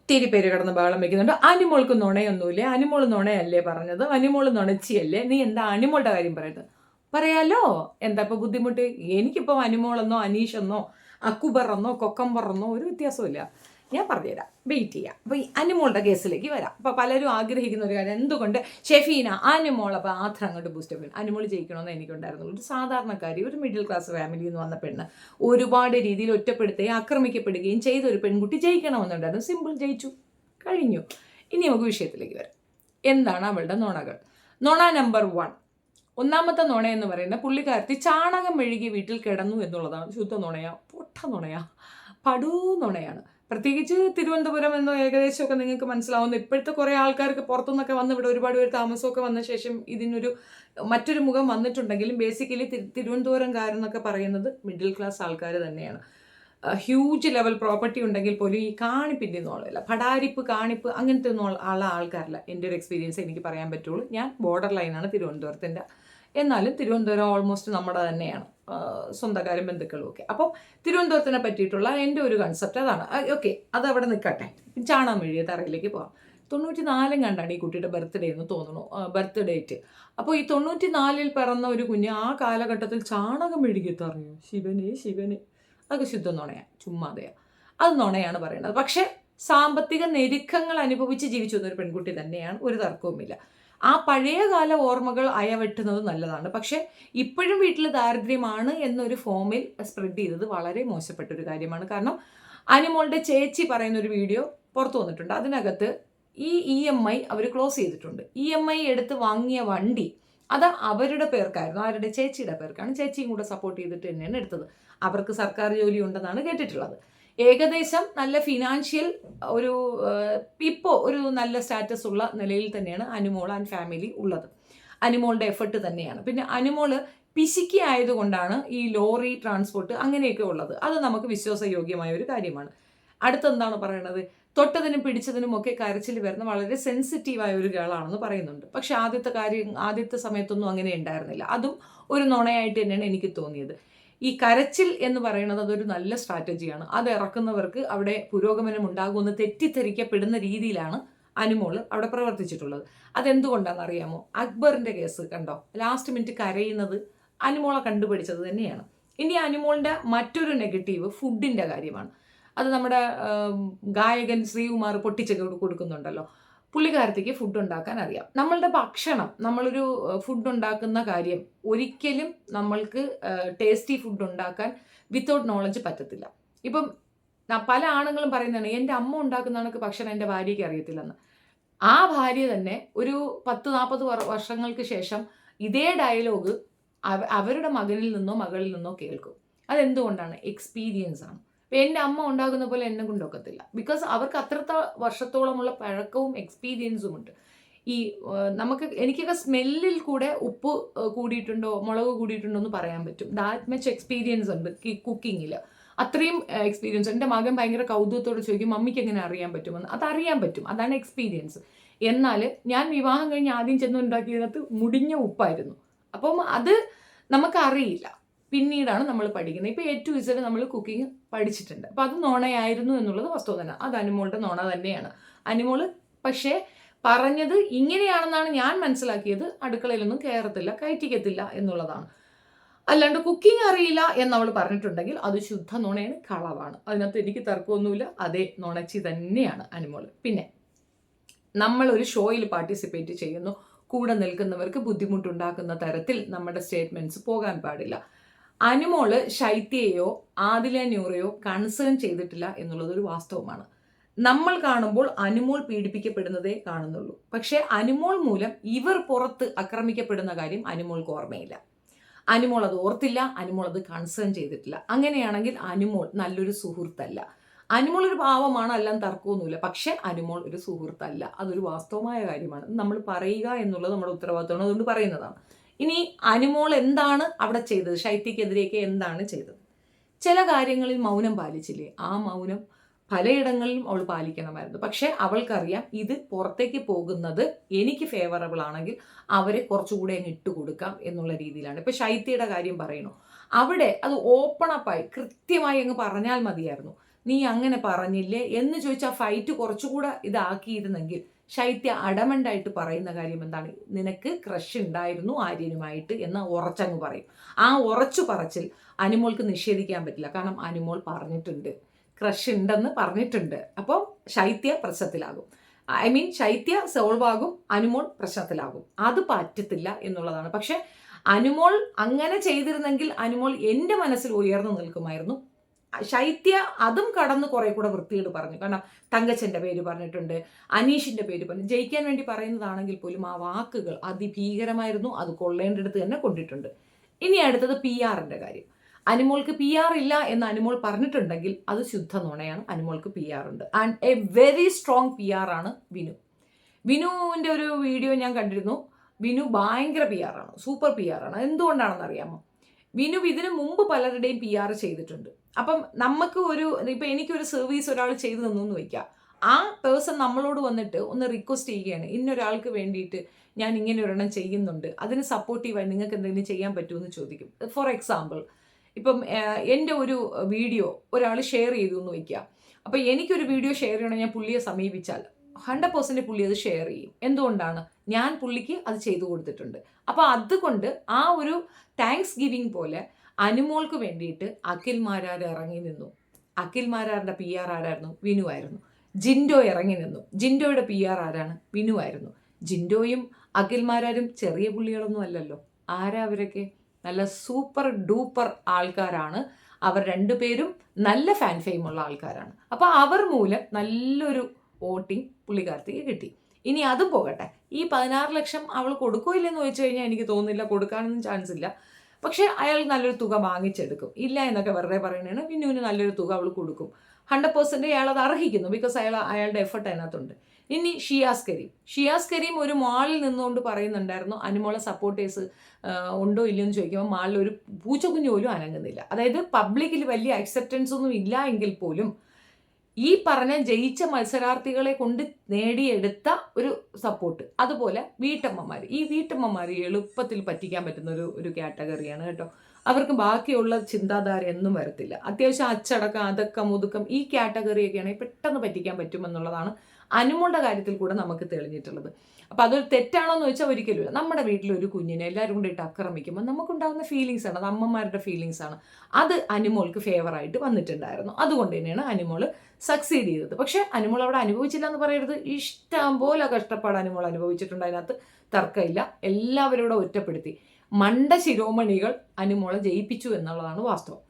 ഒത്തിരി പേര് കിടന്ന് ബഹളം വെക്കുന്നുണ്ട്. അനിമോൾക്ക് നുണയൊന്നുമില്ലേ, അനിമോൾ നുണയല്ലേ പറഞ്ഞത്, അനിമോൾ നുണച്ചിയല്ലേ, നീ എന്താ അനിമോളുടെ കാര്യം പറയുന്നത്? പറയാലോ, എന്താ ഇപ്പൊ ബുദ്ധിമുട്ട്? എനിക്കിപ്പോൾ അനിമോളെന്നോ അനീഷെന്നോ അക്കുബറെന്നോ കൊക്കമ്പറെന്നോ ഒരു വ്യത്യാസമില്ല. ഞാൻ പറഞ്ഞുതരാം, വെയിറ്റ് ചെയ്യാം. അപ്പോൾ ഈ അനിമോളുടെ കേസിലേക്ക് വരാം. അപ്പോൾ പലരും ആഗ്രഹിക്കുന്ന ഒരു കാര്യം, എന്തുകൊണ്ട് ഷെഫീന അനിമോൾ അപ്പോൾ ആത്ര അങ്ങോട്ട് ബൂസ്റ്റപ്പ് ചെയ്യണം, അനിമോൾ ജയിക്കണമെന്ന് എനിക്കുണ്ടായിരുന്നുള്ളൂ. ഒരു സാധാരണക്കാരി, ഒരു മിഡിൽ ക്ലാസ് ഫാമിലിയിൽ നിന്ന് വന്ന പെണ്ണ്, ഒരുപാട് രീതിയിൽ ഒറ്റപ്പെടുത്തുകയും ആക്രമിക്കപ്പെടുകയും ചെയ്ത ഒരു പെൺകുട്ടി ജയിക്കണമെന്നുണ്ടായിരുന്നു. സിമ്പിൾ, ജയിച്ചു, കഴിഞ്ഞു. ഇനി നമുക്ക് വിഷയത്തിലേക്ക് വരാം. എന്താണ് അവളുടെ നുണകൾ? നുണ നമ്പർ 1, ഒന്നാമത്തെ നുണ എന്ന് പറയുന്നത് പുള്ളിക്കാരത്തി ചാണകം മെഴുകി വീട്ടിൽ കിടന്നു എന്നുള്ളതാണ്. ശുദ്ധ നുണയാ, പൊട്ട നുണയാ, പടൂ നുണയാണ്. പ്രത്യേകിച്ച് തിരുവനന്തപുരം എന്നോ ഏകദേശമൊക്കെ നിങ്ങൾക്ക് മനസ്സിലാവുന്നു. ഇപ്പോഴത്തെ കുറേ ആൾക്കാർക്ക് പുറത്തുനിന്നൊക്കെ വന്ന് ഇവിടെ ഒരുപാട് പേര് താമസമൊക്കെ വന്ന ശേഷം ഇതിനൊരു മറ്റൊരു മുഖം വന്നിട്ടുണ്ടെങ്കിലും ബേസിക്കലി തിരുവനന്തപുരംകാരെന്നൊക്കെ പറയുന്നത് മിഡിൽ ക്ലാസ് ആൾക്കാർ തന്നെയാണ്. ഹ്യൂജ് ലെവൽ പ്രോപ്പർട്ടി ഉണ്ടെങ്കിൽ പോലും ഈ കാണിപ്പിൻ്റെ ഒന്നുമില്ല, പടാരിപ്പ് കാണിപ്പ് അങ്ങനത്തെ ഒന്നും ഉള്ള ആൾക്കാരില്ല. എൻ്റെ ഒരു എക്സ്പീരിയൻസ് എനിക്ക് പറയാൻ പറ്റുള്ളൂ. ഞാൻ ബോർഡർ ലൈനാണ് തിരുവനന്തപുരത്തിൻ്റെ, എന്നാലും തിരുവനന്തപുരം ഓൾമോസ്റ്റ് നമ്മുടെ തന്നെയാണ്, സ്വന്തക്കാരും ബന്ധുക്കളും ഒക്കെ. അപ്പം തിരുവനന്തപുരത്തിനെ പറ്റിയിട്ടുള്ള എൻ്റെ ഒരു കൺസെപ്റ്റ് അതാണ്. ഓക്കെ, അത് അവിടെ നിൽക്കട്ടെ. ചാണകം മെഴുകിയ തറയിലേക്ക് പോകാം. 94 കണ്ടാണ് ഈ കുട്ടിയുടെ ബർത്ത്ഡേ എന്ന് തോന്നുന്നു, ബർത്ത് ഡേറ്റ്. അപ്പോൾ ഈ 94 പിറന്ന ഒരു കുഞ്ഞ് ആ കാലഘട്ടത്തിൽ ചാണകം മെഴുകി തറഞ്ഞു, ശിവനെ ശിവനെ, അതൊക്കെ ശുദ്ധ നുണയാണ്, ചുമ്മാതെയാണ്. അത് നുണയാണ് പറയുന്നത്. പക്ഷേ സാമ്പത്തിക ഞെരുക്കങ്ങൾ അനുഭവിച്ച് ജീവിച്ചു വന്നൊരു പെൺകുട്ടി തന്നെയാണ്, ഒരു തർക്കവുമില്ല. ആ പഴയകാല ഓർമ്മകൾ അയവെട്ടുന്നത് നല്ലതാണ്. പക്ഷെ ഇപ്പോഴും വീട്ടിൽ ദാരിദ്ര്യമാണ് എന്നൊരു ഫോമിൽ സ്പ്രെഡ് ചെയ്തത് വളരെ മോശപ്പെട്ടൊരു കാര്യമാണ്. കാരണം അനിമോളുടെ ചേച്ചി പറയുന്ന ഒരു വീഡിയോ പുറത്തു വന്നിട്ടുണ്ട്. അതിനകത്ത് ഈ EMI അവർ ക്ലോസ് ചെയ്തിട്ടുണ്ട്. EMI എടുത്ത് വാങ്ങിയ വണ്ടി അത് അവരുടെ പേർക്കായിരുന്നു, അവരുടെ ചേച്ചിയുടെ പേർക്കാണ്. ചേച്ചിയും കൂടെ സപ്പോർട്ട് ചെയ്തിട്ട് തന്നെയാണ് എടുത്തത്. അവർക്ക് സർക്കാർ ജോലി ഉണ്ടെന്നാണ് കേട്ടിട്ടുള്ളത്. ഏകദേശം നല്ല ഫിനാൻഷ്യൽ ഒരു ഇപ്പോൾ ഒരു നല്ല സ്റ്റാറ്റസ് ഉള്ള നിലയിൽ തന്നെയാണ് അനിമോൾ ആൻഡ് ഫാമിലി ഉള്ളത്. അനിമോളുടെ എഫർട്ട് തന്നെയാണ്. പിന്നെ അനിമോള് പിശുക്കി ആയതുകൊണ്ടാണ് ഈ ലോറി ട്രാൻസ്പോർട്ട് അങ്ങനെയൊക്കെ ഉള്ളത്. അത് നമുക്ക് വിശ്വാസയോഗ്യമായ ഒരു കാര്യമാണ്. അടുത്തെന്താണ് പറയുന്നത്? തൊട്ടതിനും പിടിച്ചതിനും ഒക്കെ കരച്ചിൽ വരുന്ന വളരെ സെൻസിറ്റീവായ ഒരു ഗേളാണെന്ന് പറയുന്നുണ്ട്. പക്ഷെ ആദ്യത്തെ സമയത്തൊന്നും അങ്ങനെ ഉണ്ടായിരുന്നില്ല. അതും ഒരു നുണയായിട്ട് തന്നെയാണ് എനിക്ക് തോന്നിയത്. ഈ കരച്ചിൽ എന്ന് പറയുന്നത് അതൊരു നല്ല സ്ട്രാറ്റജിയാണ്. അത് ഇറക്കുന്നവർക്ക് അവിടെ പുരോഗമനം ഉണ്ടാകുമെന്ന് തെറ്റിദ്ധരിക്കപ്പെടുന്ന രീതിയിലാണ് അനിമോൾ അവിടെ പ്രവർത്തിച്ചിട്ടുള്ളത്. അതെന്തുകൊണ്ടാണെന്ന് അറിയാമോ? അക്ബറിന്റെ കേസ് കണ്ടോ, ലാസ്റ്റ് മിനിറ്റ് കരയുന്നത് അനിമോളെ കണ്ടുപിടിച്ചത് തന്നെയാണ്. ഇനി അനിമോളിന്റെ മറ്റൊരു നെഗറ്റീവ് ഫുഡിന്റെ കാര്യമാണ്. അത് നമ്മുടെ ഗായകൻ ശ്രീകുമാർ പൊട്ടിച്ചൊക്കെ കൊടുക്കുന്നുണ്ടല്ലോ. പുള്ളിക്കാരത്തേക്ക് ഫുഡ് ഉണ്ടാക്കാൻ അറിയാം. നമ്മളുടെ ഭക്ഷണം, നമ്മളൊരു ഫുഡ് ഉണ്ടാക്കുന്ന കാര്യം ഒരിക്കലും നമ്മൾക്ക് ടേസ്റ്റി ഫുഡ് ഉണ്ടാക്കാൻ വിത്തൗട്ട് നോളജ് പറ്റത്തില്ല. ഇപ്പം പല ആണുങ്ങളും പറയുന്നതാണ് എൻ്റെ അമ്മ ഉണ്ടാക്കുന്ന കണക്ക് ഭക്ഷണം എൻ്റെ ഭാര്യയ്ക്ക് അറിയത്തില്ലെന്ന്. ആ ഭാര്യ തന്നെ ഒരു 10-40 വർഷങ്ങൾക്ക് ശേഷം ഇതേ ഡയലോഗ് അവരുടെ മകനിൽ നിന്നോ മകളിൽ നിന്നോ കേൾക്കും. അതെന്തുകൊണ്ടാണ്? എക്സ്പീരിയൻസ് ആണ്. എൻ്റെ അമ്മ ഉണ്ടാകുന്ന പോലെ എന്നെ കൊണ്ടൊക്കത്തില്ല. ബിക്കോസ് അവർക്ക് അത്രത്തെ വർഷത്തോളമുള്ള പഴക്കവും എക്സ്പീരിയൻസും ഉണ്ട്. ഈ എനിക്കൊക്കെ സ്മെല്ലിൽ കൂടെ ഉപ്പ് കൂടിയിട്ടുണ്ടോ മുളക് കൂടിയിട്ടുണ്ടോ എന്ന് പറയാൻ പറ്റും. ദാറ്റ് മച്ച് എക്സ്പീരിയൻസ് ഉണ്ട് കുക്കിങ്ങിൽ. അത്രയും എക്സ്പീരിയൻസ്. എൻ്റെ മകൻ ഭയങ്കര കൗതുകത്തോടെ ചോദിക്കും മമ്മിക്ക് എങ്ങനെ അറിയാൻ പറ്റുമെന്ന്. അതറിയാൻ പറ്റും, അതാണ് എക്സ്പീരിയൻസ്. എന്നാൽ ഞാൻ വിവാഹം കഴിഞ്ഞ് ആദ്യം ചെന്ന് ഉണ്ടാക്കിയതിനകത്ത് മുടിഞ്ഞ ഉപ്പായിരുന്നു. അപ്പം അത് നമുക്കറിയില്ല, പിന്നീടാണ് നമ്മൾ പഠിക്കുന്നത്. ഇപ്പോൾ A to Z നമ്മൾ കുക്കിംഗ് പഠിച്ചിട്ടുണ്ട്. അപ്പോൾ അത് നുണയായിരുന്നു എന്നുള്ളത് വസ്തുത തന്നെ. അത് അനിമോളുടെ നുണ തന്നെയാണ്. അനിമോള് പക്ഷേ പറഞ്ഞത് ഇങ്ങനെയാണെന്നാണ് ഞാൻ മനസ്സിലാക്കിയത്, അടുക്കളയിലൊന്നും കയറത്തില്ല, കയറ്റിക്കത്തില്ല എന്നുള്ളതാണ്. അല്ലാണ്ട് കുക്കിംഗ് അറിയില്ല എന്നവൾ പറഞ്ഞിട്ടുണ്ടെങ്കിൽ അത് ശുദ്ധ നുണയാണ്, കളവാണ്. അതിനകത്ത് എനിക്ക് തർക്കമൊന്നുമില്ല. അതേ നുണച്ചി തന്നെയാണ് അനിമോൾ. പിന്നെ നമ്മൾ ഒരു ഷോയിൽ പാർട്ടിസിപ്പേറ്റ് ചെയ്യുന്നു, കൂടെ നിൽക്കുന്നവർക്ക് ബുദ്ധിമുട്ടുണ്ടാക്കുന്ന തരത്തിൽ നമ്മുടെ സ്റ്റേറ്റ്മെന്റ്സ് പോകാൻ പാടില്ല. അനിമോള് ശൈത്യയെയോ ആദില നൂറയോ കൺസേൺ ചെയ്തിട്ടില്ല എന്നുള്ളത് ഒരു വാസ്തവമാണ്. നമ്മൾ കാണുമ്പോൾ അനിമോൾ പീഡിപ്പിക്കപ്പെടുന്നതേ കാണുന്നുള്ളൂ. പക്ഷേ അനിമോൾ മൂലം ഇവർ പുറത്ത് ആക്രമിക്കപ്പെടുന്ന കാര്യം അനിമോൾക്ക് ഓർമ്മയില്ല. അനിമോൾ അത് ഓർത്തില്ല, അനിമോൾ അത് കൺസേൺ ചെയ്തിട്ടില്ല. അങ്ങനെയാണെങ്കിൽ അനിമോൾ നല്ലൊരു സുഹൃത്തല്ല. അനിമോൾ ഒരു പാവമാണ്, എല്ലാം തർക്കമൊന്നുമില്ല. പക്ഷെ അനിമോൾ ഒരു സുഹൃത്തല്ല, അതൊരു വാസ്തവമായ കാര്യമാണ്. നമ്മൾ പറയുക എന്നുള്ളത് നമ്മുടെ ഉത്തരവാദിത്തമാണ്, അതുകൊണ്ട് പറയുന്നതാണ്. ഇനി അനിമോൾ എന്താണ് അവിടെ ചെയ്തത്? ശൈത്യക്കെതിരെയൊക്കെ എന്താണ് ചെയ്തത്? ചില കാര്യങ്ങളിൽ മൗനം പാലിച്ചില്ലേ? ആ മൗനം പലയിടങ്ങളിലും അവൾ പാലിക്കണമായിരുന്നു. പക്ഷെ അവൾക്കറിയാം ഇത് പുറത്തേക്ക് പോകുന്നത് എനിക്ക് ഫേവറബിൾ ആണെങ്കിൽ അവരെ കുറച്ചുകൂടെ അങ്ങ് ഇട്ടുകൊടുക്കാം എന്നുള്ള രീതിയിലാണ്. ഇപ്പൊ ശൈത്യയുടെ കാര്യം പറയണു, അവിടെ അത് ഓപ്പൺ അപ്പായി കൃത്യമായി അങ്ങ് പറഞ്ഞാൽ മതിയായിരുന്നു. നീ അങ്ങനെ പറഞ്ഞില്ലേ എന്ന് ചോദിച്ചാൽ ഫൈറ്റ് കുറച്ചുകൂടെ ഇതാക്കിയിരുന്നെങ്കിൽ ശൈത്യ അഡമണ്ടായിട്ട് പറയുന്ന കാര്യം എന്താണ്? നിനക്ക് ക്രഷ് ഉണ്ടായിരുന്നു ആര്യനുമായിട്ട് എന്ന് ഉറച്ചങ്ങ് പറയും. ആ ഉറച്ചു പറച്ചിൽ അനുമോൾക്ക് നിഷേധിക്കാൻ പറ്റില്ല. കാരണം അനുമോൾ പറഞ്ഞിട്ടുണ്ട്, ക്രഷ് ഉണ്ടെന്ന് പറഞ്ഞിട്ടുണ്ട്. അപ്പോൾ ശൈത്യ പ്രശ്നത്തിലാകും. ഐ മീൻ ശൈത്യ സോൾവ് ആകും, അനുമോൾ പ്രശ്നത്തിലാകും. അത് പറ്റത്തില്ല എന്നുള്ളതാണ്. പക്ഷെ അനുമോൾ അങ്ങനെ ചെയ്തിരുന്നെങ്കിൽ അനുമോൾ എൻ്റെ മനസ്സിൽ ഉയർന്നു നിൽക്കുമായിരുന്നു. ശൈത്യ അതും കടന്ന് കുറെ കൂടെ വൃത്തിയോട് പറഞ്ഞു. കാരണം തങ്കച്ചൻ്റെ പേര് പറഞ്ഞിട്ടുണ്ട്, അനീഷിൻ്റെ പേര് പറഞ്ഞു. ജയിക്കാൻ വേണ്ടി പറയുന്നതാണെങ്കിൽ പോലും ആ വാക്കുകൾ അതിഭീകരമായിരുന്നു. അത് കൊള്ളേണ്ടടുത്ത് തന്നെ കൊണ്ടിട്ടുണ്ട്. ഇനി അടുത്തത് PR-ന്റെ കാര്യം. അനുമോൾക്ക് PR ഇല്ല എന്ന് അനുമോൾ പറഞ്ഞിട്ടുണ്ടെങ്കിൽ അത് ശുദ്ധ നുണയാണ്. അനുമോൾക്ക് PR ഉണ്ട്. And A very strong PR ആണ് വിനു. വിനുവിൻ്റെ ഒരു വീഡിയോ ഞാൻ കണ്ടിരുന്നു. വിനു ഭയങ്കര PR ആണ്, സൂപ്പർ PR ആണ്. എന്തുകൊണ്ടാണെന്ന് അറിയാമോ? വിനു ഇതിനു മുമ്പ് പലരുടെയും PR ചെയ്തിട്ടുണ്ട്. അപ്പം നമുക്ക് ഇപ്പം എനിക്കൊരു സർവീസ് ഒരാൾ ചെയ്തു തന്നു എന്ന് വയ്ക്കാം. ആ പേഴ്സൺ നമ്മളോട് വന്നിട്ട് ഒന്ന് റിക്വസ്റ്റ് ചെയ്യുകയാണ്, ഇന്നൊരാൾക്ക് വേണ്ടിയിട്ട് ഞാൻ ഇങ്ങനെ ഒരെണ്ണം ചെയ്യുന്നുണ്ട്, അതിന് സപ്പോർട്ടീവായി നിങ്ങൾക്ക് എന്തെങ്കിലും ചെയ്യാൻ പറ്റുമെന്ന് ചോദിക്കും. ഫോർ എക്സാമ്പിൾ, ഇപ്പം എൻ്റെ ഒരു വീഡിയോ ഒരാൾ ഷെയർ ചെയ്തു എന്ന് വയ്ക്കുക. അപ്പം എനിക്കൊരു വീഡിയോ ഷെയർ ചെയ്യണമെങ്കിൽ ഞാൻ പുള്ളിയെ സമീപിച്ചാൽ 100% പുള്ളി അത് ഷെയർ ചെയ്യും. എന്തുകൊണ്ടാണ്? ഞാൻ പുള്ളിക്ക് അത് ചെയ്തു കൊടുത്തിട്ടുണ്ട്. അപ്പോൾ അതുകൊണ്ട് ആ ഒരു താങ്ക്സ് ഗിവിങ് പോലെ അനുമോൾക്ക് വേണ്ടിയിട്ട് അഖിൽ മാരാർ ഇറങ്ങി നിന്നു. അഖിൽ മാരാറിൻ്റെ PR ആരായിരുന്നു? വിനു ആയിരുന്നു. ജിൻഡോ ഇറങ്ങി നിന്നു. ജിൻഡോയുടെ PR ആരാണ്? വിനു ആയിരുന്നു. ജിൻഡോയും അഖിൽ മാരാരും ചെറിയ പുള്ളികളൊന്നും അല്ലല്ലോ. ആരാ അവരൊക്കെ? നല്ല സൂപ്പർ ഡൂപ്പർ ആൾക്കാരാണ്. അവർ രണ്ടുപേരും നല്ല ഫാൻ ഫെയിമുള്ള ആൾക്കാരാണ്. അപ്പോൾ അവർ മൂലം നല്ലൊരു വോട്ടിംഗ് പുള്ളിക്കാർത്തിക്ക് കിട്ടി. ഇനി അതും പോകട്ടെ, ഈ 16 ലക്ഷം അവൾ കൊടുക്കുമോ ഇല്ലെന്ന് ചോദിച്ചു കഴിഞ്ഞാൽ എനിക്ക് തോന്നുന്നില്ല, കൊടുക്കാനൊന്നും ചാൻസ് ഇല്ല. പക്ഷേ അയാൾ നല്ലൊരു തുക വാങ്ങിച്ചെടുക്കും. ഇല്ല എന്നൊക്കെ വെറുതെ പറയുന്നതാണ്. വിനുവിന് നല്ലൊരു തുക അവൾ കൊടുക്കും. 100% അയാൾ അത് അർഹിക്കുന്നു. ബിക്കോസ് അയാളുടെ എഫർട്ട് അതിനകത്തുണ്ട്. ഇനി ഷിയാസ് കരീം ഒരു മാളിൽ നിന്നുകൊണ്ട് പറയുന്നുണ്ടായിരുന്നു, അനുമോളെ സപ്പോർട്ടേഴ്സ് ഉണ്ടോ ഇല്ലയോ എന്ന് ചോദിക്കുമ്പോൾ മാളിൽ ഒരു പൂച്ചക്കുഞ്ഞു പോലും അനങ്ങുന്നില്ല. അതായത് പബ്ലിക്കിൽ വലിയ അക്സെപ്റ്റൻസ് ഒന്നും ഇല്ല എങ്കിൽ പോലും ഈ പറഞ്ഞ ജയിച്ച മത്സരാർത്ഥികളെ കൊണ്ട് നേടിയെടുത്ത ഒരു സപ്പോർട്ട്. അതുപോലെ ഈ വീട്ടമ്മമാർ എളുപ്പത്തിൽ പറ്റിക്കാൻ പറ്റുന്ന ഒരു കാറ്റഗറിയാണ് കേട്ടോ. അവർക്ക് ബാക്കിയുള്ള ചിന്താധാര ഒന്നും വരത്തില്ല. അത്യാവശ്യം അച്ചടക്കം, അടക്കം, ഒതുക്കം, ഈ കാറ്റഗറിയൊക്കെയാണെങ്കിൽ പെട്ടെന്ന് പറ്റിക്കാൻ പറ്റുമെന്നുള്ളതാണ് അനുമോളുടെ കാര്യത്തിൽ കൂടെ നമുക്ക് തെളിഞ്ഞിട്ടുള്ളത്. അപ്പോൾ അതൊരു തെറ്റാണോ എന്ന് ചോദിച്ചാൽ ഒരിക്കലുമില്ല. നമ്മുടെ വീട്ടിലൊരു കുഞ്ഞിനെ എല്ലാവരും കൂടി ഇട്ട് ആക്രമിക്കുമ്പോൾ നമുക്കുണ്ടാകുന്ന ഫീലിങ്സ് ആണ്, അത് അമ്മമാരുടെ ഫീലിങ്സ് ആണ്. അത് അനുമോൾക്ക് ഫേവറായിട്ട് വന്നിട്ടുണ്ടായിരുന്നു. അതുകൊണ്ട് തന്നെയാണ് അനുമോൾ സക്സീഡ് ചെയ്തത്. പക്ഷേ അനുമോൾ അവിടെ അനുഭവിച്ചില്ല എന്ന് പറയരുത്. ഇഷ്ടം പോലെ കഷ്ടപ്പാട് അനുമോൾ അനുഭവിച്ചിട്ടുണ്ട്. അതിനകത്ത് തർക്കമില്ല. എല്ലാവരോടും ഒറ്റപ്പെടുത്തി മണ്ട ശിരോമണികൾ അനുമോളെ ജയിപ്പിച്ചു എന്നുള്ളതാണ് വാസ്തവം.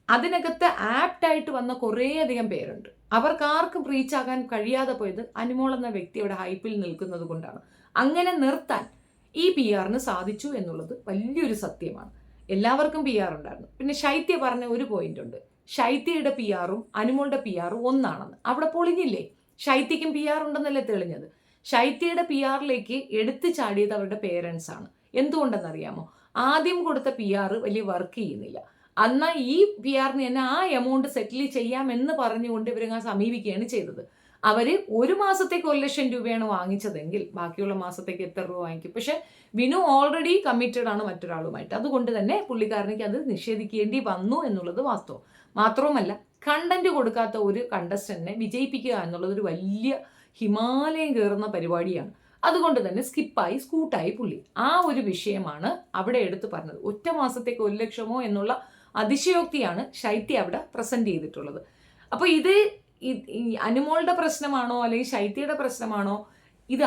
അതിനകത്ത് ആപ്റ്റായിട്ട് വന്ന കുറേയധികം പേരുണ്ട്. അവർക്കാർക്കും റീച്ചാകാൻ കഴിയാതെ പോയത് അനുമോൾ എന്ന വ്യക്തിയുടെ ഹൈപ്പിൽ നിൽക്കുന്നത് കൊണ്ടാണ്. അങ്ങനെ നിർത്താൻ ഈ PR-ന് സാധിച്ചു എന്നുള്ളത് വലിയൊരു സത്യമാണ്. എല്ലാവർക്കും PR ഉണ്ടായിരുന്നു. പിന്നെ ശൈത്യ പറഞ്ഞ ഒരു പോയിന്റ് ഉണ്ട്, ശൈത്യയുടെ PR-ഉം അനുമോളുടെ PR-ഉം ഒന്നാണെന്ന്. അവിടെ പൊളിഞ്ഞില്ലേ? ശൈത്യക്കും PR ഉണ്ടെന്നല്ലേ തെളിഞ്ഞത്? ശൈത്യയുടെ PR-ലേക്ക് എടുത്തു ചാടിയത് അവരുടെ പേരൻസ് ആണ്. എന്തുകൊണ്ടെന്നറിയാമോ? ആദ്യം കൊടുത്ത PR വലിയ വർക്ക് ചെയ്യുന്നില്ല. എന്നാൽ ഈ PR-ന് തന്നെ ആ എമൗണ്ട് സെറ്റിൽ ചെയ്യാമെന്ന് പറഞ്ഞുകൊണ്ട് ഇവരങ്ങ് സമീപിക്കുകയാണ് ചെയ്തത്. അവർ ഒരു മാസത്തേക്ക് 1 ലക്ഷം രൂപയാണ് വാങ്ങിച്ചതെങ്കിൽ ബാക്കിയുള്ള മാസത്തേക്ക് എത്ര രൂപ വാങ്ങിക്കും? പക്ഷെ വിനു ഓൾറെഡി കമ്മിറ്റഡ് ആണ് മറ്റൊരാളുമായിട്ട്. അതുകൊണ്ട് തന്നെ പുള്ളിക്കാരനേക്ക് അത് നിഷേധിക്കേണ്ടി വന്നു എന്നുള്ളത് വാസ്തവം. മാത്രവുമല്ല, കണ്ടന്റ് കൊടുക്കാത്ത ഒരു കണ്ടസ്റ്റന്റിനെ വിജയിപ്പിക്കുക എന്നുള്ളത് ഒരു വലിയ ഹിമാലയം കയറുന്ന പരിപാടിയാണ്. അതുകൊണ്ട് തന്നെ സ്കൂട്ടായി പുള്ളി. ആ ഒരു വിഷയമാണ് അവിടെ എടുത്തു പറഞ്ഞത്. ഒറ്റ മാസത്തേക്ക് 1 ലക്ഷമോ എന്നുള്ള അതിശയോക്തിയാണ് ശൈത്യ അവിടെ പ്രസന്റ് ചെയ്തിട്ടുള്ളത്. അപ്പോൾ ഇത് അനുമോളുടെ പ്രശ്നമാണോ അല്ലെങ്കിൽ ശൈത്യയുടെ പ്രശ്നമാണോ?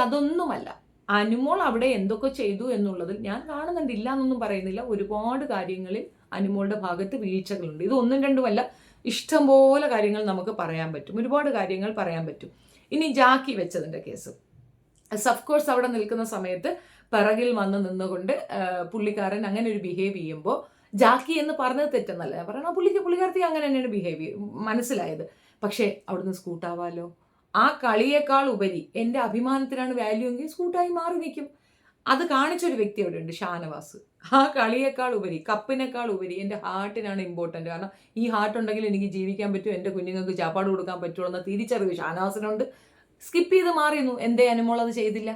അതൊന്നുമല്ല. അനുമോൾ അവിടെ എന്തൊക്കെ ചെയ്തു എന്നുള്ളതിൽ ഞാൻ കാണുന്നുണ്ട്, ഇല്ല എന്നൊന്നും പറയുന്നില്ല. ഒരുപാട് കാര്യങ്ങളിൽ അനുമോളുടെ ഭാഗത്ത് വീഴ്ചകളുണ്ട്. ഇത് ഒന്നും രണ്ടുമല്ല, ഇഷ്ടംപോലെ കാര്യങ്ങൾ നമുക്ക് പറയാൻ പറ്റും. ഒരുപാട് കാര്യങ്ങൾ പറയാൻ പറ്റും. ഇനി ജാക്കി വെച്ചതിൻ്റെ കേസ്, ഓഫ്കോഴ്സ് അവിടെ നിൽക്കുന്ന സമയത്ത് പിറകിൽ വന്ന് നിന്നുകൊണ്ട് പുള്ളിക്കാരൻ അങ്ങനെ ഒരു ബിഹേവ് ചെയ്യുമ്പോൾ ജാക്കി എന്ന് പറഞ്ഞത് തെറ്റെന്നല്ല ഞാൻ പറയണം. പുള്ളിക്കാരത്തി അങ്ങനെ തന്നെയാണ് ബിഹേവ് മനസ്സിലായത്. പക്ഷേ അവിടുന്ന് സ്കൂട്ടാവാലോ. ആ കളിയേക്കാൾ ഉപരി എൻ്റെ അഭിമാനത്തിനാണ് വാല്യൂ എങ്കിൽ സ്കൂട്ടായി മാറി നിൽക്കും. അത് കാണിച്ചൊരു വ്യക്തി അവിടെ ഉണ്ട്, ഷാനവാസ്. ആ കളിയേക്കാൾ ഉപരി, കപ്പിനേക്കാൾ ഉപരി എൻ്റെ ഹാർട്ടിനാണ് ഇമ്പോർട്ടൻ്റ്. കാരണം ഈ ഹാർട്ട് ഉണ്ടെങ്കിൽ എനിക്ക് ജീവിക്കാൻ പറ്റും, എൻ്റെ കുഞ്ഞുങ്ങൾക്ക് ചാപ്പാട് കൊടുക്കാൻ പറ്റുള്ളൂ എന്ന തിരിച്ചറിവ് ഷാനവാസിനുണ്ട്. സ്കിപ്പ് ചെയ്ത് മാറിയിരുന്നു. എന്തേ അനുമോൾ അത് ചെയ്തില്ല?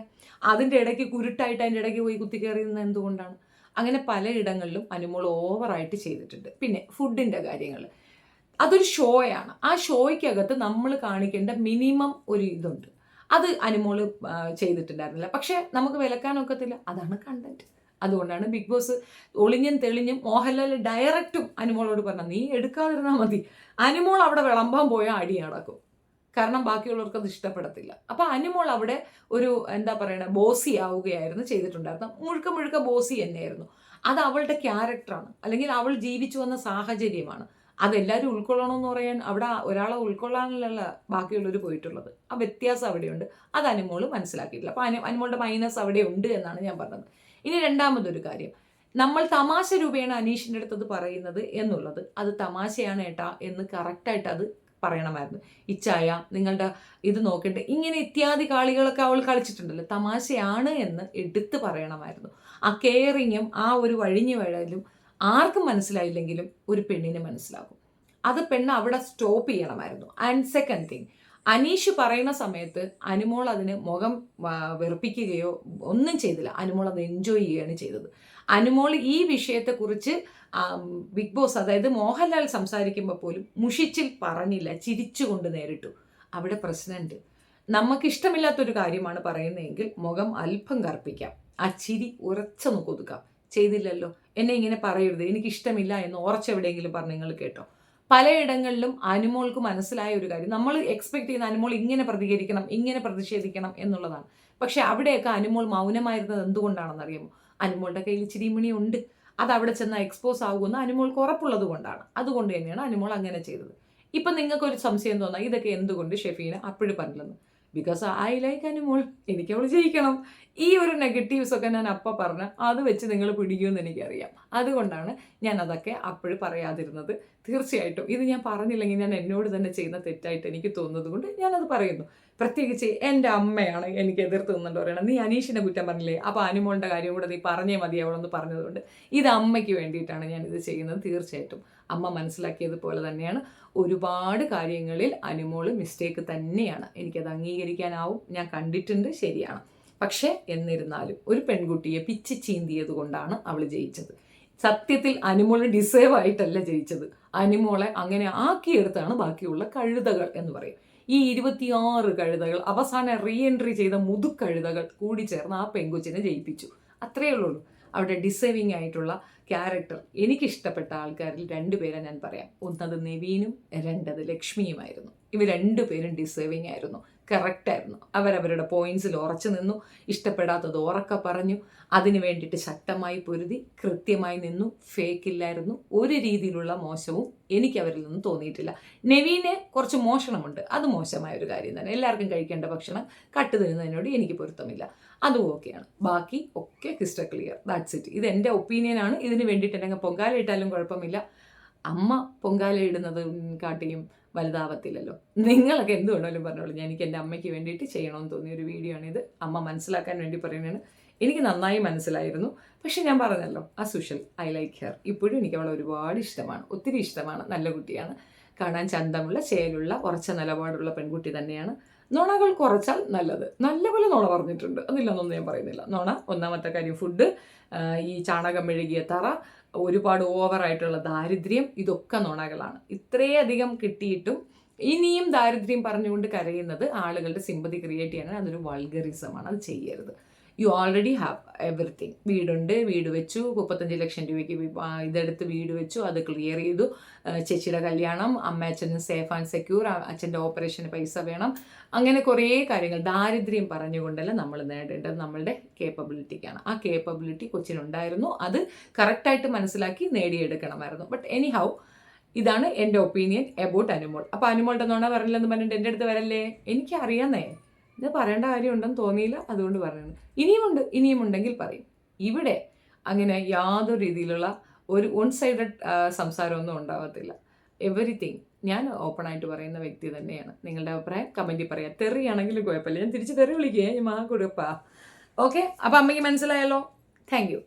അതിൻ്റെ ഇടയ്ക്ക് കുരുട്ടായിട്ട് അതിൻ്റെ ഇടയ്ക്ക് പോയി കുത്തിക്കയറിയുന്നത് എന്തുകൊണ്ടാണ്? അങ്ങനെ പലയിടങ്ങളിലും അനുമോൾ ഓവറായിട്ട് ചെയ്തിട്ടുണ്ട്. പിന്നെ ഫുഡിൻ്റെ കാര്യങ്ങൾ, അതൊരു ഷോയാണ്. ആ ഷോയ്ക്കകത്ത് നമ്മൾ കാണിക്കേണ്ട മിനിമം ഒരു ഇതുണ്ട്. അത് അനുമോള് ചെയ്തിട്ടുണ്ടായിരുന്നില്ല. പക്ഷെ നമുക്ക് വിലക്കാനൊക്കത്തില്ല. അതാണ് കണ്ടന്റ്. അതുകൊണ്ടാണ് ബിഗ് ബോസ് ഒളിഞ്ഞും തെളിഞ്ഞും മോഹൻലാൽ ഡയറക്റ്റും അനുമോളോട് പറഞ്ഞത്, നീ എടുക്കാതിരുന്നാൽ മതി. അനുമോൾ അവിടെ വിളമ്പാൻ പോയാൽ അടി നടക്കും. കാരണം ബാക്കിയുള്ളവർക്ക് അത് ഇഷ്ടപ്പെടത്തില്ല. അപ്പൊ അനുമോൾ അവിടെ ഒരു എന്താ പറയണ ബോസി ആവുകയായിരുന്നു ചെയ്തിട്ടുണ്ടായിരുന്നു. മുഴുക്ക ബോസി തന്നെയായിരുന്നു. അത് അവളുടെ ക്യാരക്ടറാണ്, അല്ലെങ്കിൽ അവൾ ജീവിച്ചു വന്ന സാഹചര്യമാണ്. അതെല്ലാവരും ഉൾക്കൊള്ളണമെന്ന് പറയാൻ അവിടെ ഒരാളെ ഉൾക്കൊള്ളാനല്ല ബാക്കിയുള്ളവർ പോയിട്ടുള്ളത്. ആ വ്യത്യാസം അവിടെയുണ്ട്. അത് അനുമോൾ മനസ്സിലാക്കിയിട്ടില്ല. അപ്പൊ അനുമോളുടെ മൈനസ് അവിടെ ഉണ്ട് എന്നാണ് ഞാൻ പറഞ്ഞത്. ഇനി രണ്ടാമതൊരു കാര്യം, നമ്മൾ തമാശ രൂപേണ അനീഷിൻ്റെ അടുത്തത് പറയുന്നത് എന്നുള്ളത് അത് തമാശയാണ് ഏട്ടാ എന്ന് കറക്റ്റായിട്ട് അത് പറയണമായിരുന്നു. ഇച്ചായ നിങ്ങളുടെ ഇത് നോക്കണ്ടേ, ഇങ്ങനെ ഇത്യാദി കളികളൊക്കെ അവൾ കളിച്ചിട്ടുണ്ടല്ലോ, തമാശയാണ് എന്ന് എടുത്ത് പറയണമായിരുന്നു. ആ കെയറിങ്ങും ആ ഒരു വഴിഞ്ഞു വഴലും ആർക്കും മനസ്സിലായില്ലെങ്കിലും ഒരു പെണ്ണിന് മനസ്സിലാകും. അത് പെണ്ണ് അവിടെ സ്റ്റോപ്പ് ചെയ്യണമായിരുന്നു. ആൻഡ് സെക്കൻഡ് തിങ്, അനീഷ് പറയുന്ന സമയത്ത് അനുമോൾ അതിന് മുഖം വെറുപ്പിക്കുകയോ ഒന്നും ചെയ്തില്ല. അനുമോൾ അത് എൻജോയ് ചെയ്യുകയാണ് ചെയ്തത്. അനുമോൾ ഈ വിഷയത്തെക്കുറിച്ച് ബിഗ് ബോസ്, അതായത് മോഹൻലാൽ സംസാരിക്കുമ്പോൾ പോലും മുഷിച്ചിൽ പറഞ്ഞില്ല, ചിരിച്ചുകൊണ്ട് നേരിട്ടു. അവിടെ പ്രശ്നമുണ്ട്. നമുക്കിഷ്ടമില്ലാത്തൊരു കാര്യമാണ് പറയുന്നതെങ്കിൽ മുഖം അല്പം കറുപ്പിക്കാം, ആ ചിരി ഉറച്ചൊന്ന് കൊതുക്കാം. ചെയ്തില്ലല്ലോ. എന്നെ ഇങ്ങനെ പറയരുത്, എനിക്കിഷ്ടമില്ല എന്ന് ഉറച്ചെവിടെയെങ്കിലും പറഞ്ഞ് നിങ്ങൾ കേട്ടോ? പലയിടങ്ങളിലും അനുമോൾക്ക് മനസ്സിലായ ഒരു കാര്യം, നമ്മൾ എക്സ്പെക്ട് ചെയ്യുന്ന അനുമോൾ ഇങ്ങനെ പ്രതികരിക്കണം, ഇങ്ങനെ പ്രതിഷേധിക്കണം എന്നുള്ളതാണ്. പക്ഷെ അവിടെയൊക്കെ അനുമോൾ മൗനമായിരുന്നത് എന്തുകൊണ്ടാണെന്നറിയാമോ? അനുമോളുടെ കയ്യിൽ ചിരിമണി ഉണ്ട്. അത് അവിടെ ചെന്നാൽ എക്സ്പോസ് ആകുമെന്ന് അനുമോൾക്ക് ഉറപ്പുള്ളത് കൊണ്ടാണ്. അതുകൊണ്ട് തന്നെയാണ് അനുമോൾ അങ്ങനെ ചെയ്തത്. ഇപ്പം നിങ്ങൾക്കൊരു സംശയം തോന്നാം, ഇതൊക്കെ എന്തുകൊണ്ട് ഷെഫീന അപ്പോഴും പറഞ്ഞില്ലെന്ന്. ബിക്കോസ് ഐ ലൈക്ക് അനുമോൾ, എനിക്ക് അവൾ ജയിക്കണം. ഈ ഒരു നെഗറ്റീവ്സ് ഒക്കെ ഞാൻ അപ്പം പറഞ്ഞ് അത് വെച്ച് നിങ്ങൾ പിടിക്കുമെന്ന് എനിക്കറിയാം. അതുകൊണ്ടാണ് ഞാൻ അതൊക്കെ അപ്പോഴും പറയാതിരുന്നത്. തീർച്ചയായിട്ടും ഇത് ഞാൻ പറഞ്ഞില്ലെങ്കിൽ ഞാൻ എന്നോട് തന്നെ ചെയ്യുന്ന തെറ്റായിട്ട് എനിക്ക് തോന്നുന്നത് കൊണ്ട് ഞാനത് പറയുന്നു. പ്രത്യേകിച്ച് എൻ്റെ അമ്മയാണ് എനിക്ക് എതിർത്ത് നിന്നുകൊണ്ട് പറയണം, നീ അനീഷിനെ കുറ്റം പറഞ്ഞില്ലേ, അപ്പോൾ അനുമോളുടെ കാര്യം കൂടെ നീ പറഞ്ഞേ മതി അവളെന്ന് പറഞ്ഞതുകൊണ്ട് ഇത് അമ്മയ്ക്ക് വേണ്ടിയിട്ടാണ് ഞാനിത് ചെയ്യുന്നത്. തീർച്ചയായിട്ടും അമ്മ മനസ്സിലാക്കിയതുപോലെ തന്നെയാണ് ഒരുപാട് കാര്യങ്ങളിൽ അനുമോൾ മിസ്റ്റേക്ക് തന്നെയാണ്. എനിക്കത് അംഗീകരിക്കാനാവും. ഞാൻ കണ്ടിട്ടുണ്ട്, ശരിയാണ്. പക്ഷേ എന്നിരുന്നാലും ഒരു പെൺകുട്ടിയെ പിച്ച് ചീന്തിയത് കൊണ്ടാണ് അവൾ ജയിച്ചത്. സത്യത്തിൽ അനുമോൾ ഡിസേർവ് ആയിട്ടല്ല ജയിച്ചത്. അനുമോളെ അങ്ങനെ ആക്കിയെടുത്താണ് ബാക്കിയുള്ള കഴുതകൾ എന്ന് പറയും. ഈ 26 കഴുതകൾ അവസാനം റീ എൻട്രി ചെയ്ത മുതുക്കഴുതകൾ കൂടി ചേർന്ന് ആ പെൺകൊച്ചിനെ ജയിപ്പിച്ചു. അത്രയേ ഉള്ളൂ. അവിടെ ഡിസേർവിങ് ആയിട്ടുള്ള ക്യാരക്ടർ എനിക്കിഷ്ടപ്പെട്ട ആൾക്കാരിൽ 2 പേരെ ഞാൻ പറയാം. ഒന്നത് നെവീനും, രണ്ടത് ലക്ഷ്മിയുമായിരുന്നു. ഇവർ 2 പേരും ഡിസേർവിങ് ആയിരുന്നു, കറക്റ്റായിരുന്നു. അവരവരുടെ പോയിന്റ്സിൽ ഉറച്ചു നിന്നു. ഇഷ്ടപ്പെടാത്തത് ഉറക്കെ പറഞ്ഞു. അതിനു വേണ്ടിയിട്ട് ശക്തമായി പൊരുതി, കൃത്യമായി നിന്നു. ഫേക്കില്ലായിരുന്നു. ഒരു രീതിയിലുള്ള മോശവും എനിക്ക് അവരിൽ നിന്ന് തോന്നിയിട്ടില്ല. നെവീനെ കുറച്ച് മോഷണമുണ്ട്, അത് മോശമായ ഒരു കാര്യം തന്നെ. എല്ലാവർക്കും കഴിക്കേണ്ട ഭക്ഷണം കട്ട് തരുന്നതിനോട് എനിക്ക് പൊരുത്തമില്ല, അതും ഓക്കെയാണ്. ബാക്കി ഒക്കെ ക്രിസ്റ്റൽ ക്ലിയർ, ദാറ്റ്സ് ഇറ്റ്. ഇത് എൻ്റെ ഒപ്പീനിയനാണ്. ഇതിന് വേണ്ടിയിട്ട് എന്നെ പൊങ്കാല ഇട്ടാലും കുഴപ്പമില്ല. അമ്മ പൊങ്കാല ഇടുന്നത് കാട്ടിയും വലുതാവത്തില്ലല്ലോ. നിങ്ങളൊക്കെ എന്ത് വേണമെങ്കിലും പറഞ്ഞോളൂ. എനിക്ക് എൻ്റെ അമ്മയ്ക്ക് വേണ്ടിയിട്ട് ചെയ്യണമെന്ന് തോന്നിയ ഒരു വീഡിയോ ആണിത്. അമ്മ മനസ്സിലാക്കാൻ വേണ്ടി പറയുന്നതാണ്. എനിക്ക് നന്നായി മനസ്സിലായിരുന്നു. പക്ഷെ ഞാൻ പറഞ്ഞല്ലോ, അസുഷൽ ഐ ലൈക്ക് ഹെയർ. ഇപ്പോഴും എനിക്ക് അവളെ ഒരുപാട് ഇഷ്ടമാണ്, ഒത്തിരി ഇഷ്ടമാണ്. നല്ല കുട്ടിയാണ്, കാണാൻ ചന്തമുള്ള, ചേലുള്ള, ഉറച്ച നിലപാടുള്ള പെൺകുട്ടി തന്നെയാണ്. നുണകൾ കുറച്ചാൽ നല്ലത്. നല്ലപോലെ നുണ പറഞ്ഞിട്ടുണ്ട്, അതില്ലെന്നൊന്നും ഞാൻ പറയുന്നില്ല. നുണ, ഒന്നാമത്തെ കാര്യം ഫുഡ്, ഈ ചാണകം മെഴുകിയ തറ, ഒരുപാട് ഓവറായിട്ടുള്ള ദാരിദ്ര്യം, ഇതൊക്കെ നുണകളാണ്. ഇത്രയധികം കിട്ടിയിട്ടും ഇനിയും ദാരിദ്ര്യം പറഞ്ഞുകൊണ്ട് കരയുന്നത് ആളുകളുടെ സിമ്പതി ക്രിയേറ്റ് ചെയ്യാനാണ്. അതൊരു വൾഗറിസമാണ്, അത് ചെയ്യരുത്. You already have everything. വീടുണ്ട്, വീട് വെച്ചു, 35 ലക്ഷം രൂപയ്ക്ക് ഇതെടുത്ത് വീട് വെച്ചു, അത് ക്ലിയർ ചെയ്തു. ചേച്ചിയുടെ കല്യാണം, അച്ഛനും സേഫ് ആൻഡ് സെക്യൂർ, അച്ഛൻ്റെ ഓപ്പറേഷന് പൈസ വേണം, അങ്ങനെ കുറേ കാര്യങ്ങൾ. ദാരിദ്ര്യം പറഞ്ഞുകൊണ്ടല്ല നമ്മൾ നേടേണ്ടത്, നമ്മളുടെ കേപ്പബിലിറ്റിക്കാണ്. ആ കേപ്പബിലിറ്റി കൊച്ചിനുണ്ടായിരുന്നു, അത് കറക്റ്റായിട്ട് മനസ്സിലാക്കി നേടിയെടുക്കണമായിരുന്നു. ബട്ട് എനി ഹൗ, ഇതാണ് എൻ്റെ ഒപ്പീനിയൻ അബൌട്ട് അനുമോൾ. അപ്പോൾ അനുമോളുടെ നുണ പറഞ്ഞില്ലെന്ന് പറഞ്ഞിട്ട് എൻ്റെ അടുത്ത് വരല്ലേ, എനിക്കറിയാന്നേ. ഇത് പറയേണ്ട കാര്യമുണ്ടെന്ന് തോന്നിയില്ല, അതുകൊണ്ട് പറയുന്നു. ഇനിയും ഉണ്ടെങ്കിൽ പറയും. ഇവിടെ അങ്ങനെ യാതൊരു രീതിയിലുള്ള ഒരു വൺ സൈഡഡ് സംസാരമൊന്നും ഉണ്ടാകത്തില്ല. എവറിത്തിങ് ഞാൻ ഓപ്പണായിട്ട് പറയുന്ന വ്യക്തി തന്നെയാണ്. നിങ്ങളുടെ അഭിപ്രായം കമൻറ്റിൽ പറയാം. തെറിയാണെങ്കിലും കുഴപ്പമില്ല, ഞാൻ തിരിച്ച് തെറി വിളിക്കുക, ഞാൻ കൊടുപ്പാ. ഓക്കെ, അപ്പോൾ അമ്മയ്ക്ക് മനസ്സിലായല്ലോ. Thank you.